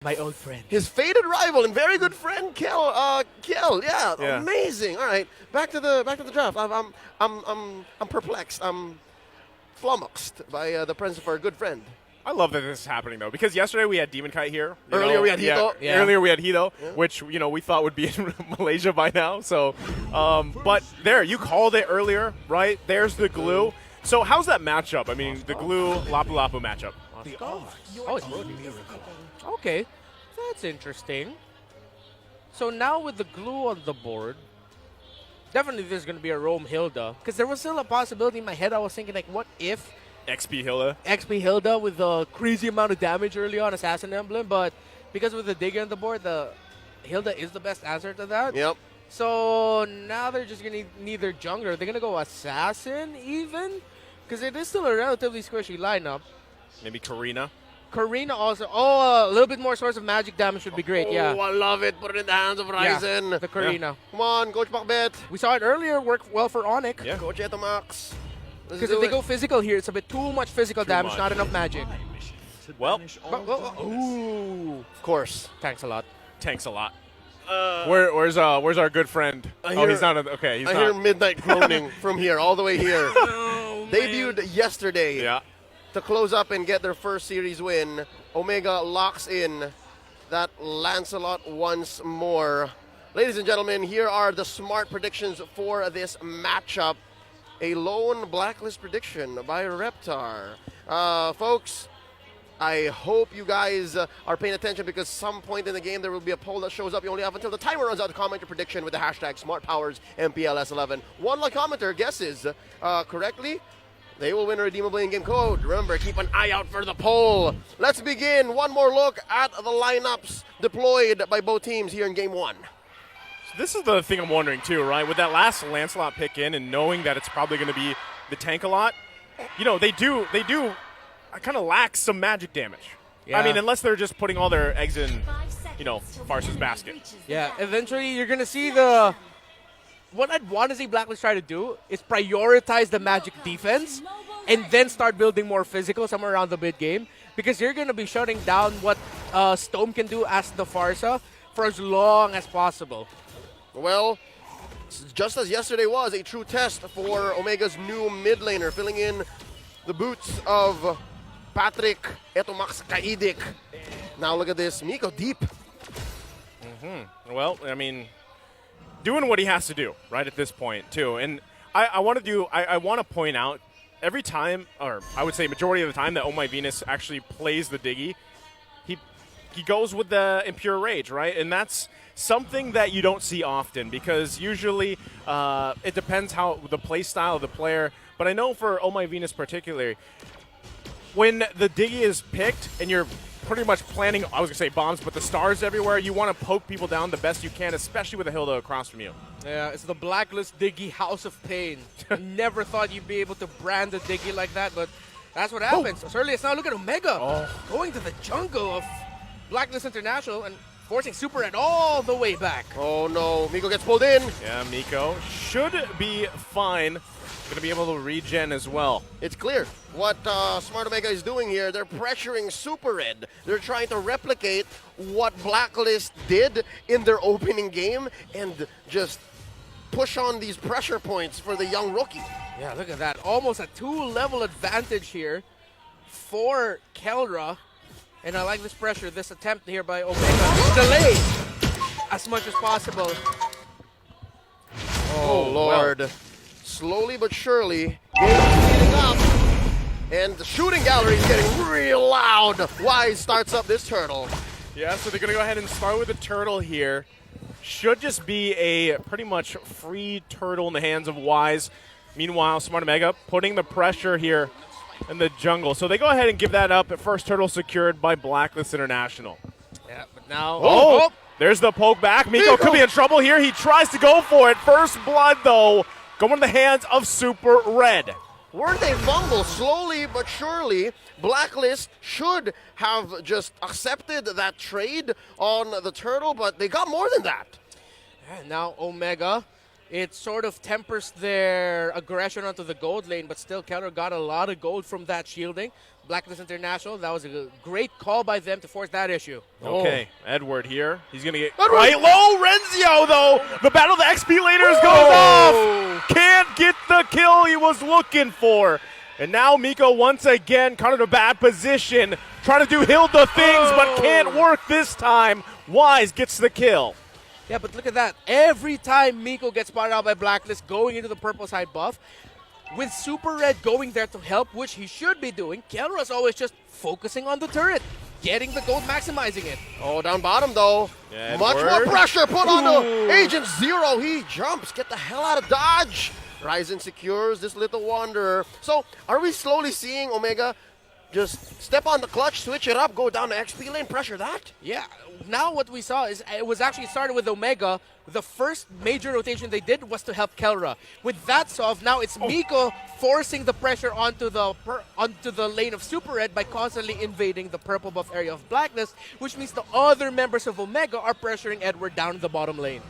My old friend. His faded rival and very good friend, Kel. Yeah, amazing. All right, back to the draft. I'm perplexed. I'm flummoxed by the presence of our good friend. I love that this is happening though, because yesterday we had Demon Kite here. Earlier we had Hito. Yeah. Earlier we had Hito, which we thought would be in Malaysia by now. So, but there, you called it earlier, right? There's the glue. So how's that matchup? I mean, the glue Lapu Lapu matchup. Oh, it's okay, that's interesting. So now with the glue on the board, definitely there's going to be a Roam Hilda. Because there was still a possibility in my head. I was thinking, like, what if XP Hilda. XP Hilda with a crazy amount of damage early on, Assassin Emblem. But because with the Digger on the board, the Hilda is the best answer to that. Yep. So now they're just going to need their jungler. They're going to go Assassin even? Because it is still a relatively squishy lineup. Maybe Karina. Karina also. Oh, a little bit more source of magic damage would be great, yeah. Oh, I love it. Put it in the hands of Ryzen. Yeah, the Karina. Yeah. Come on, Coach Macbeth. We saw it earlier work well for Onyx. Yeah. Coach Etomax. Because if they go physical here, it's a bit too much physical damage, not enough magic. Well, ooh. Of course. Thanks a lot. Tanks a lot. Where's our good friend? He's not. Okay, he's I not. hear midnight groaning from here, all the way here. Oh, Debuted yesterday. Yeah. To close up and get their first series win. Omega locks in that Lancelot once more. Ladies and gentlemen, here are the smart predictions for this matchup. A lone blacklist prediction by Reptar. Folks, I hope you guys are paying attention because some point in the game there will be a poll that shows up. You only have until the timer runs out to comment your prediction with the hashtag SmartPowersMPL S11. One like commenter guesses correctly, they will win a redeemable in-game code. Remember, keep an eye out for the poll. Let's begin. One more look at the lineups deployed by both teams here in Game 1. So this is the thing I'm wondering too, right? With that last Lancelot pick in and knowing that it's probably going to be the tank a lot, they do kind of lack some magic damage. Yeah. I mean, unless they're just putting all their eggs in, Farce's basket. Yeah, eventually you're going to see the... What I'd want to see Blacklist try to do is prioritize the magic defense and then start building more physical somewhere around the mid-game because you're going to be shutting down what Stone can do as the Farsa for as long as possible. Well, just as yesterday was a true test for Omega's new mid laner, filling in the boots of Patrick Etomax Kaidik. Now look at this, Miko deep. Well, I mean, doing what he has to do right at this point too, and I want to point out every time, or I would say majority of the time that Oh My Venus actually plays the Diggy, he goes with the Impure Rage, right? And that's something that you don't see often because usually it depends how the play style of the player. But I know for Oh My Venus particularly, when the Diggy is picked and you're pretty much planting, I was going to say bombs, but the stars everywhere, you want to poke people down the best you can, especially with a Hilda across from you. Yeah, it's the Blacklist Diggy House of Pain. Never thought you'd be able to brand a Diggy like that, but that's what happens. Certainly, it's now look at Omega going to the jungle of Blacklist International and forcing Super Red all the way back. Oh no, Miko gets pulled in. Yeah, Miko should be fine. Going to be able to regen as well. It's clear what Smart Omega is doing here. They're pressuring Super Red. They're trying to replicate what Blacklist did in their opening game and just push on these pressure points for the young rookie. Yeah, look at that. Almost a 2-level advantage here for Keldra. And I like this pressure, this attempt here by Omega. Delay as much as possible. Oh, Lord. Well. Slowly but surely, game speeding up. And the shooting gallery is getting real loud. Wise starts up this turtle. Yeah, so they're going to go ahead and start with the turtle here. Should just be a pretty much free turtle in the hands of Wise. Meanwhile, Smart Omega putting the pressure here in the jungle. So they go ahead and give that up. First turtle secured by Blacklist International. Yeah, but now... Oh! There's the poke back. Miko could be in trouble here. He tries to go for it. First blood, though, going in the hands of Super Red. Weren't they fumble? Slowly but surely, Blacklist should have just accepted that trade on the turtle, but they got more than that. And now Omega, it sort of tempers their aggression onto the gold lane, but still Keldra got a lot of gold from that shielding. Blacklist International. That was a great call by them to force that issue. Okay, Edward here. He's going to get Edward! right low. Renzio, though. The battle of the XP laners goes off. Can't get the kill he was looking for. And now Miko once again kind of in a bad position. Trying to do Hilda things, but can't work this time. Wise gets the kill. Yeah, but look at that. Every time Miko gets spotted out by Blacklist going into the purple side buff, with Super Red going there to help, which he should be doing, Kelra's always just focusing on the turret, getting the gold, maximizing it. Oh, down bottom though. Yeah, Much Edward. more pressure put on the Agent Zero. He jumps. Get the hell out of dodge. Ryzen secures this little wanderer. So, are we slowly seeing Omega just step on the clutch, switch it up, go down the XP lane, pressure that? Yeah, now what we saw is it was actually started with Omega. The first major rotation they did was to help Kelra. With that solved, now it's Miko forcing the pressure onto the lane of Super Red by constantly invading the purple buff area of Blacklist, which means the other members of Omega are pressuring Edward down the bottom lane.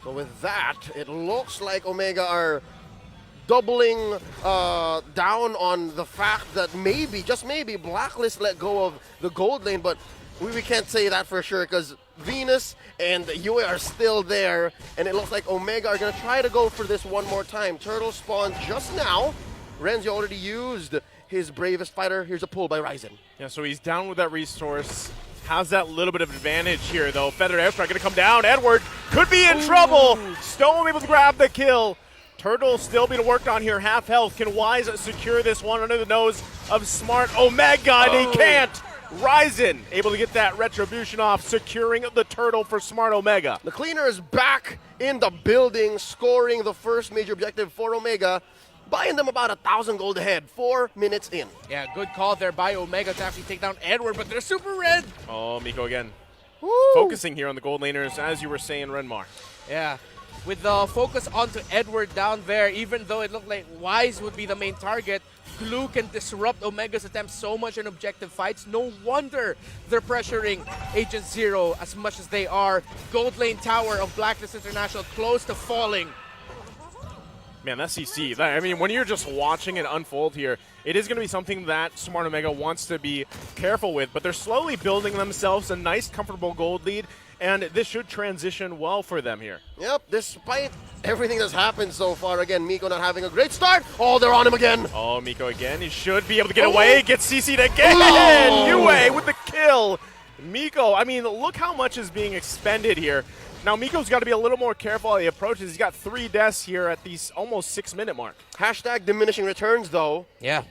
So with that, it looks like Omega are doubling down on the fact that maybe, just maybe, Blacklist let go of the gold lane, but we can't say that for sure because Venus and Yue are still there, and it looks like Omega are going to try to go for this one more time. Turtle spawned just now. Renzi already used his bravest fighter. Here's a pull by Ryzen. Yeah, so he's down with that resource. Has that little bit of advantage here, though. Feathered Airstrike going to come down. Edward could be in trouble. Stone able to grab the kill. Turtle still being worked on here. Half health. Can Wise secure this one under the nose of Smart Omega? And he can't. Ryzen able to get that retribution off, securing the turtle for Smart Omega. The cleaner is back in the building, scoring the first major objective for Omega, buying them about 1,000 gold ahead, 4 minutes in. Yeah, good call there by Omega to actually take down Edward, but they're Super Red. Oh, Miko again. Woo. Focusing here on the gold laners, as you were saying, Renmar. Yeah, with the focus onto Edward down there, even though it looked like Wise would be the main target, Glue can disrupt Omega's attempts so much in objective fights. No wonder they're pressuring Agent Zero as much as they are. Gold lane tower of Blacklist International close to falling. Man, that CC, I mean, when you're just watching it unfold here, it is going to be something that Smart Omega wants to be careful with, but they're slowly building themselves a nice, comfortable gold lead, and this should transition well for them here. Yep, despite everything that's happened so far, again, Miko not having a great start. Oh, they're on him again. Oh, Miko again. He should be able to get away. Gets CC'd again. Yue with the kill. Miko, I mean, look how much is being expended here. Now, Miko's got to be a little more careful how he approaches. He's got 3 deaths here at the almost 6-minute mark. Hashtag diminishing returns, though. Yeah,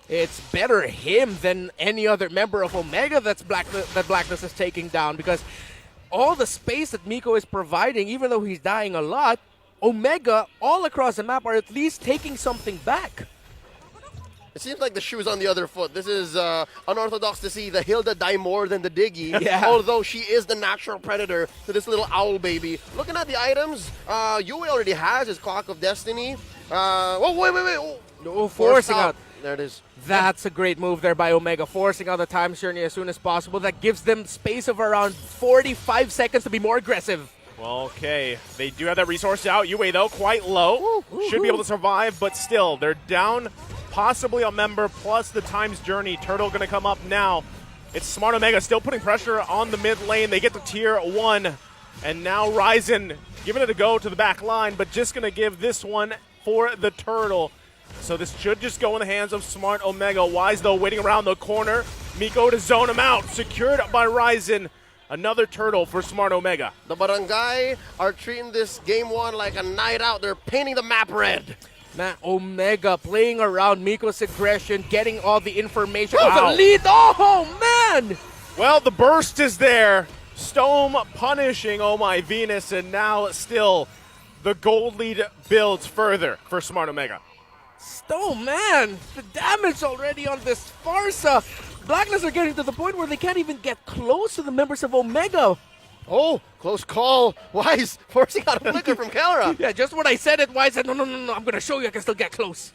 it's better him than any other member of Omega that Blacklist is taking down, because all the space that Miko is providing, even though he's dying a lot, Omega all across the map are at least taking something back. It seems like the shoe's on the other foot. This is unorthodox to see the Hilda die more than the Diggy, Yeah. although she is the natural predator to this little owl baby. Looking at the items, Yue already has his Clock of Destiny. Oh, wait. Oh. No, forcing out. There it is. That's a great move there by Omega, forcing out the time journey as soon as possible. That gives them space of around 45 seconds to be more aggressive. Well, okay. They do have that resource out. Yue, though, quite low. Should be able to survive, but still, they're down possibly a member plus the time's journey. Turtle going to come up now. It's Smart Omega still putting pressure on the mid lane. They get to tier 1. And now Ryzen giving it a go to the back line, but just going to give this one for the Turtle. So this should just go in the hands of Smart Omega. Wise, though, waiting around the corner. Miko to zone him out. Secured by Ryzen. Another Turtle for Smart Omega. The Barangay are treating this game 1 like a night out. They're painting the map red. Man, Omega playing around Miko's aggression, getting all the information. Wow. The lead. Oh, man! Well, the burst is there. Stone punishing Oh My Venus, and now still the gold lead builds further for Smart Omega. Stone, man! The damage already on this Farsa. Blacklist are getting to the point where they can't even get close to the members of Omega. Oh, close call. Wise forcing out a flicker from Kelra. Yeah, just when I said it, Wise said, no, I'm going to show you I can still get close.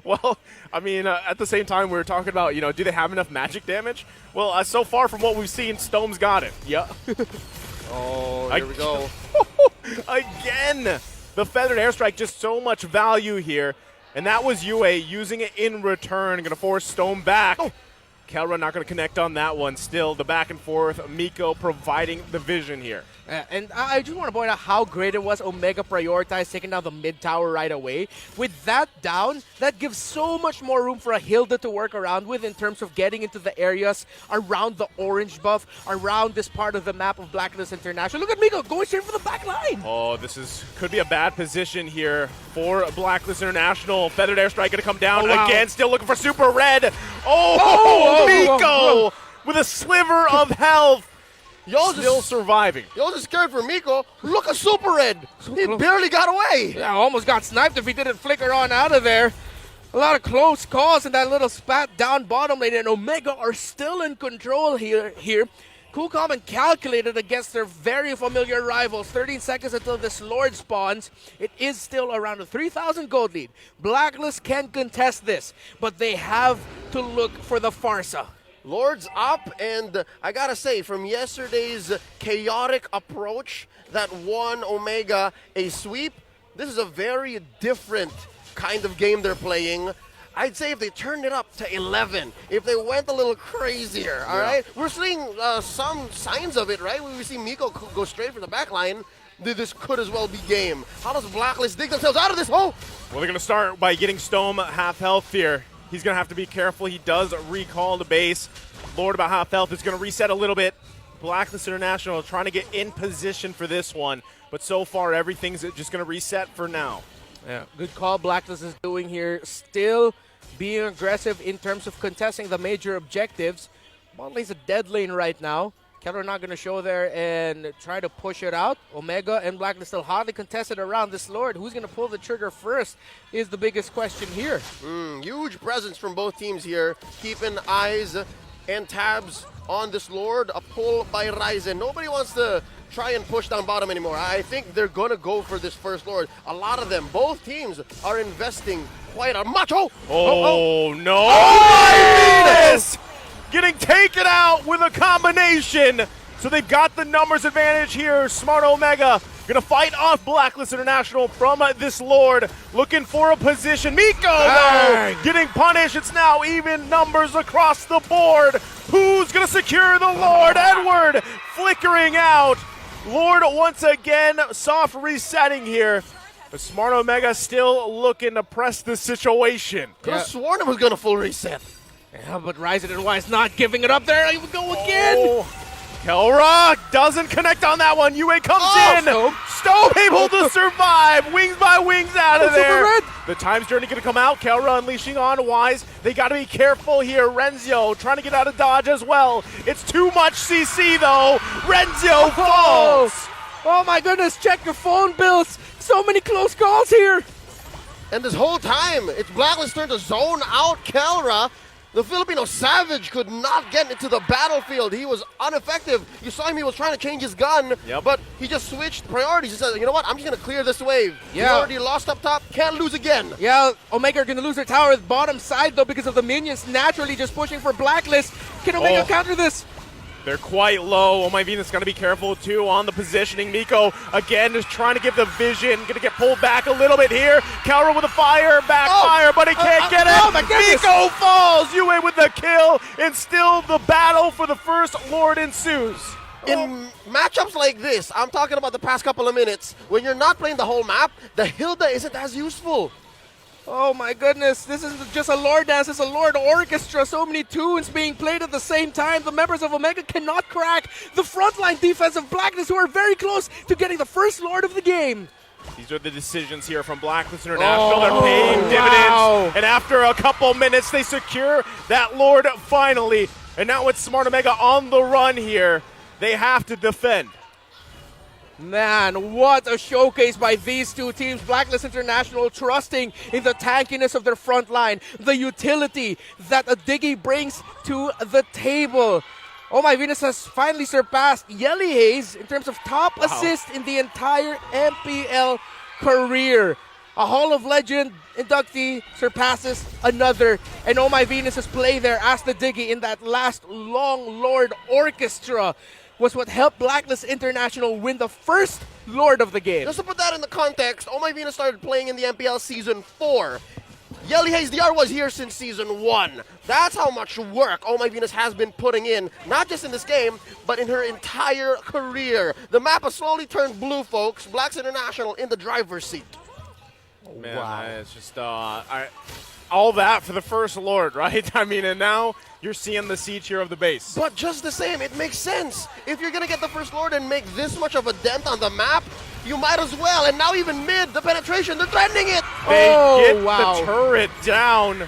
Well, I mean, at the same time, we were talking about, do they have enough magic damage? Well, so far from what we've seen, Stone's got it. Yeah. Oh, here we go. Again, the Feathered Airstrike, just so much value here. And that was Yue using it in return. Going to force Stone back. Kelra not going to connect on that one. Still, the back and forth. Miko providing the vision here. And I just want to point out how great it was. Omega prioritized taking down the mid tower right away. With that down, that gives so much more room for a Hilda to work around with in terms of getting into the areas around the orange buff, around this part of the map of Blacklist International. Look at Miko going straight for the back line. Oh, could be a bad position here for Blacklist International. Feathered Airstrike going to come down again. Still looking for Super Red. Miko with a sliver of health. Y'all Still surviving. Y'all just scared for Miko. Look at Super Red. He barely got away. Yeah, almost got sniped if he didn't flicker on out of there. A lot of close calls in that little spat down bottom lane, and Omega are still in control here. Cool, calm, and calculated against their very familiar rivals. 13 seconds until this Lord spawns. It is still around a 3,000 gold lead. Blacklist can contest this, but they have to look for the Farsa. Lord's up, and I gotta say, from yesterday's chaotic approach that won Omega a sweep, this is a very different kind of game they're playing. I'd say if they turned it up to 11, if they went a little crazier, all right? We're seeing some signs of it, right? We see Miko go straight for the back line. This could as well be game. How does Blacklist dig themselves out of this hole? Well, they're going to start by getting Stone half health here. He's going to have to be careful. He does recall the base. Lord about half health is going to reset a little bit. Blacklist International trying to get in position for this one. But so far, everything's just going to reset for now. Yeah, good call Blacklist is doing here. Still being aggressive in terms of contesting the major objectives. Bot lane's a dead lane right now. Keller not going to show there and try to push it out. Omega and Blacklist still hotly contested around this Lord. Who's going to pull the trigger first is the biggest question here. Huge presence from both teams here. Keeping eyes and tabs on this Lord. A pull by Ryzen. Nobody wants to try and push down bottom anymore. I think they're going to go for this first Lord. A lot of them, both teams, are investing quite a much. No. Oh, my goodness! Getting taken out with a combination. So they've got the numbers advantage here. Smart Omega going to fight off Blacklist International from this Lord. Looking for a position. Miko, though, getting punished. It's now even numbers across the board. Who's going to secure the Lord? Edward flickering out. Lord once again, soft resetting here. But Smart Omega still looking to press the situation. Could have sworn it was going to full reset. Yeah, but Ryzen and Wise not giving it up there. He would go again. Kelra doesn't connect on that one. Yue comes in. Stone able to survive. Wings by wings out of there. The Time's Journey going to come out. Kelra unleashing on Wise. They got to be careful here. Renzio trying to get out of dodge as well. It's too much CC though. Renzio falls. Oh my goodness, check your phone bills. So many close calls here. And this whole time, it's Blacklist turn to zone out Kelra. The Filipino Savage could not get into the battlefield. He was ineffective. You saw him, he was trying to change his gun, but he just switched priorities. He said, you know what, I'm just going to clear this wave. Yeah. He already lost up top, can't lose again. Yeah, Omega are going to lose their tower bottom side, though, because of the minions naturally just pushing for Blacklist. Can Omega counter this? They're quite low. Oh, my Venus got to be careful, too, on the positioning. Miko, again, is trying to give the vision. Going to get pulled back a little bit here. Kelra with a backfire, but he can't get it. Oh, my goodness. Miko falls. Yue with the kill, and still the battle for the first Lord ensues. In matchups like this, I'm talking about the past couple of minutes, when you're not playing the whole map, the Hilda isn't as useful. Oh my goodness, this isn't just a Lord dance, it's a Lord orchestra. So many tunes being played at the same time. The members of Omega cannot crack the frontline defense of Blacklist, who are very close to getting the first Lord of the game. These are the decisions here from Blacklist International. They're paying dividends. And after a couple minutes, they secure that Lord finally. And now it's Smart Omega on the run here. They have to defend. Man, what a showcase by these two teams. Blacklist International trusting in the tankiness of their front line, the utility that a Diggy brings to the table. Oh my Venus has finally surpassed Yelly Hayes in terms of top assist in the entire MPL career. A Hall of Legend inductee surpasses another. And Oh My Venus's play there as the Diggy in that last long Lord orchestra was what helped Blacklist International win the first Lord of the game. Just to put that in the context, Oh My Venus started playing in the MPL Season 4. Yelly Hayes DR was here since season 1. That's how much work Oh My Venus has been putting in, not just in this game, but in her entire career. The map has slowly turned blue, folks. Blacks International in the driver's seat. Man, Wow. it's just all that for the First Lord, right? I mean, and now you're seeing the siege here of the base. But just the same, it makes sense. If you're going to get the First Lord and make this much of a dent on the map, you might as well. And now even mid, the penetration, they're threatening it. They get wow. the turret down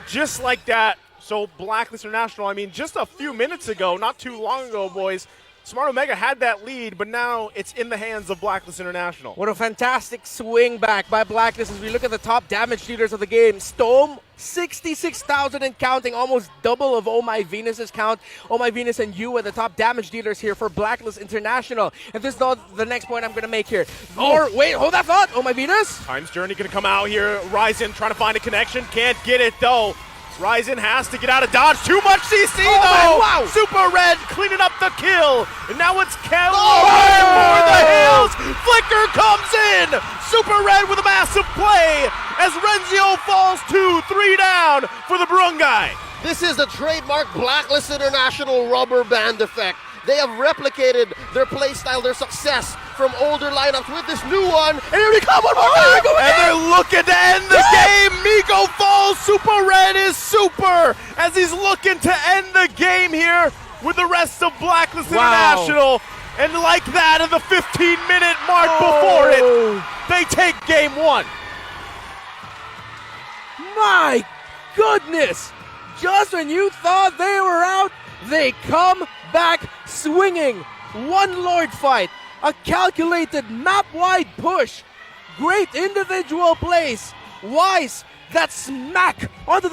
just like that. So Blacklist International, I mean, just a few minutes ago, not too long ago, boys, Smart Omega had that lead, but now it's in the hands of Blacklist International. What a fantastic swing back by Blacklist as we look at the top damage leaders of the game. Stome, 66,000 and counting, almost double of Oh My Venus's count. Oh My Venus and you are the top damage dealers here for Blacklist International. And this is the next point I'm going to make here. Wait, hold that thought. Oh My Venus. Times Journey going to come out here. Ryzen trying to find a connection. Can't get it, though. Ryzen has to get out of dodge. Too much CC, though. Wow. Super Red cleaning up the kill. And now it's Kel for the hills. Flicker comes in. Super Red with a massive play as Renzio falls 2-3 down for the Barangay. This is the trademark Blacklist International rubber band effect. They have replicated their playstyle, their success from older lineups with this new one. And here we come, one more time. And they're looking to end the game. Miko falls. Super Red is super as he's looking to end the game here with the rest of Blacklist International. And like that, in the 15-minute mark before it, they take game 1. My goodness. Just when you thought they were out, they come back swinging. One Lord fight, a calculated map-wide push, great individual plays. Weiss, that smack onto the